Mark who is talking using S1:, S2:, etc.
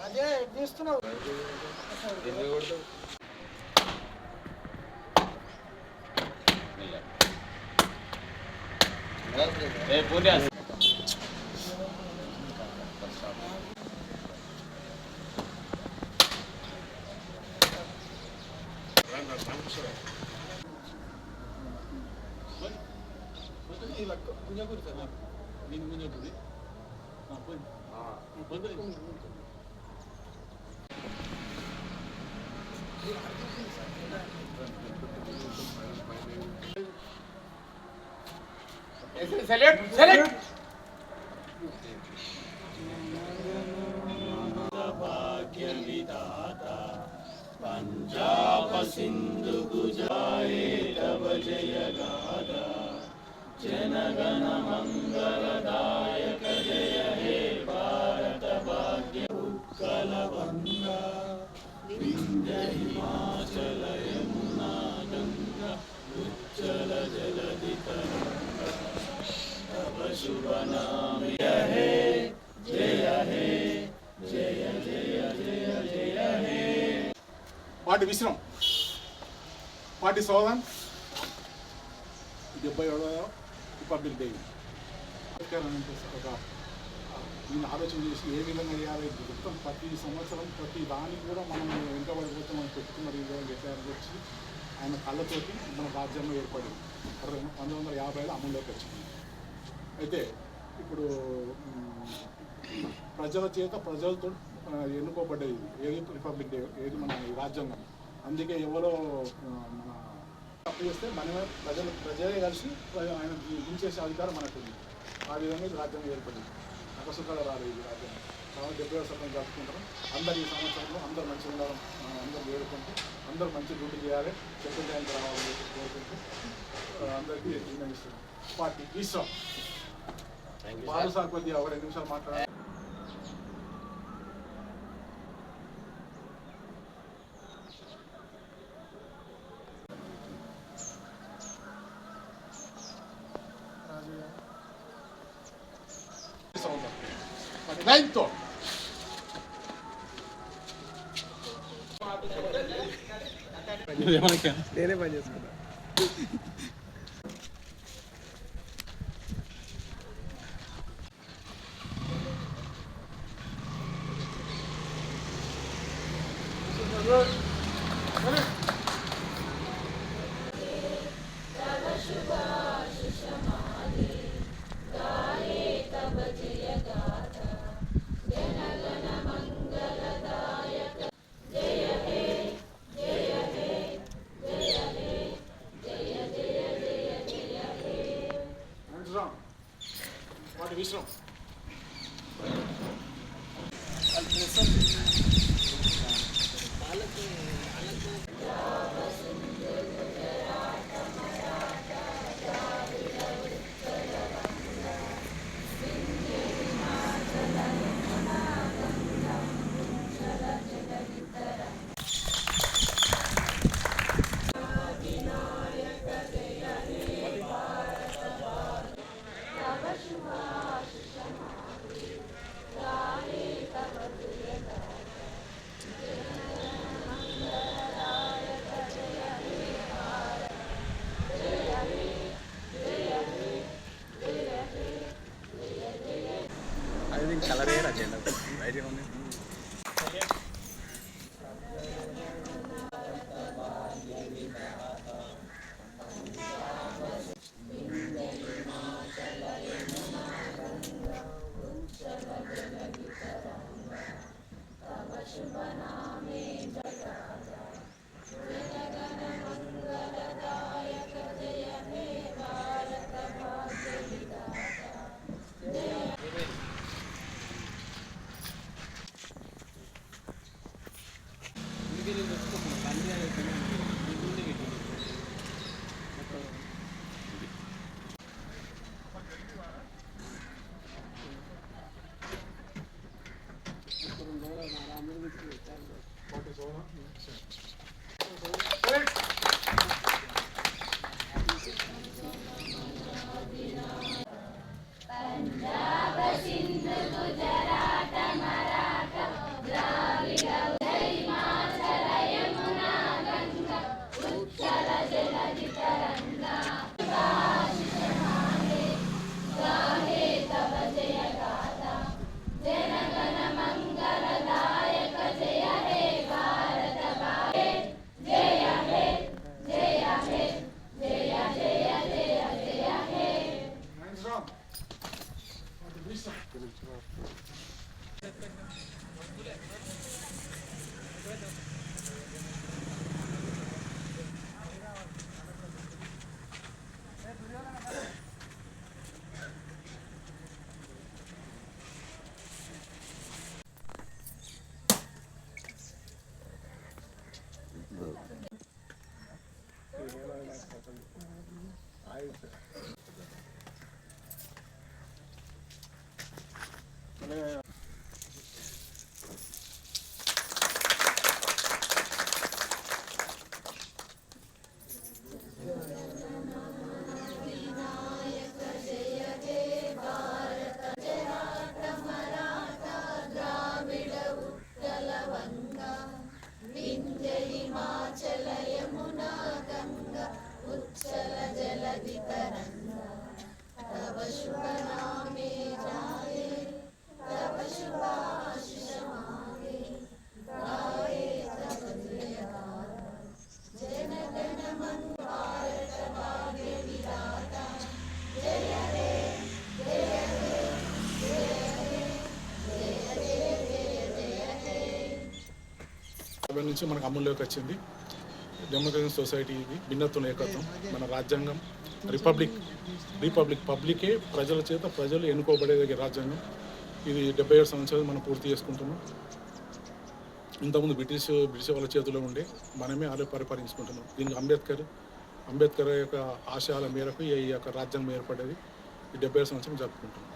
S1: అదే తీస్తున్నావు సెలెక్ట్ భాగ్య విధాత పంజాబ సింధు గుజరాయే తవ జయ గాథ जनगण मंगलदायक जय हे भारत भाग्य उत्कल गंगा विंध्य हिमाचल यमुना गंगा उज्जल जलधि तरंगा तव शुभ नाम हे जय हे जय जय जय जय हे पार्टी विश्राम पार्टी स्वागत 77వ రిపబ్లిక్ డే నేను ఆలోచన చేసి ఏ విధంగా చేయాలి మొత్తం ప్రతి సంవత్సరం ప్రతి దానికి కూడా మనం వెంటబడిపోతామని పెట్టుకున్న విధంగా వ్యత్యాసం వచ్చి ఆయన కళ్ళతోటి మన రాజ్యాంగం ఏర్పడింది 1950లో అమల్లోకి వచ్చింది. అయితే ఇప్పుడు ప్రజల చేత ప్రజలతో ఎన్నుకోబడ్డది ఏది రిపబ్లిక్ డే ఏది మన రాజ్యాంగం. అందుకే ఎవరో మన తప్పు చేస్తే మనమే ప్రజలే కలిసి ఆయన దించేసే అధికారం మనకు ఉంది. ఆ విధంగా ఇది రాజ్యాంగం ఏర్పడింది. అపసుఖాలు రాలేదు ఇది రాజ్యాంగం. కాబట్టి 70వ సంవత్సరం జరుపుకుంటాం. అందరు ఈ సంవత్సరంలో అందరూ మంచిగా ఉండాలి, అందరూ వేడుకుంటూ అందరూ మంచి డ్యూటీ చేయాలి, సెకండ్ టైం రావాలని కోరుకుంటూ అందరికీ నిర్ణయిస్తున్నాం. పార్టీ ఈశ్వర్ బాలు సార్ కొద్దిగా 2 నిమిషాలు మాట్లాడాలి. Lento! నేనే పని చేసుకున్నా. విశ్రం కలర్ ఏ రాజేంద్ర బయట ఉంది. నుంచి మనకు అమల్లోకి వచ్చింది డెమోక్రటిక్ సొసైటీ. ఇది భిన్నత్వం ఏకత్వం. మన రాజ్యాంగం పబ్లికే ప్రజల చేత ప్రజలు ఎన్నుకోబడే రాజ్యాంగం. ఇది 77 సంవత్సరాలు మనం పూర్తి చేసుకుంటున్నాం. ఇంతకుముందు బ్రిటిష్ వాళ్ళ చేతిలో ఉండే, మనమే అలా పరిపాలించుకుంటున్నాం. దీనికి అంబేద్కర్ యొక్క ఆశయాల మేరకు ఈ యొక్క రాజ్యాంగం ఏర్పడేది. ఈ 77 సంవత్సరం జరుపుకుంటున్నాం.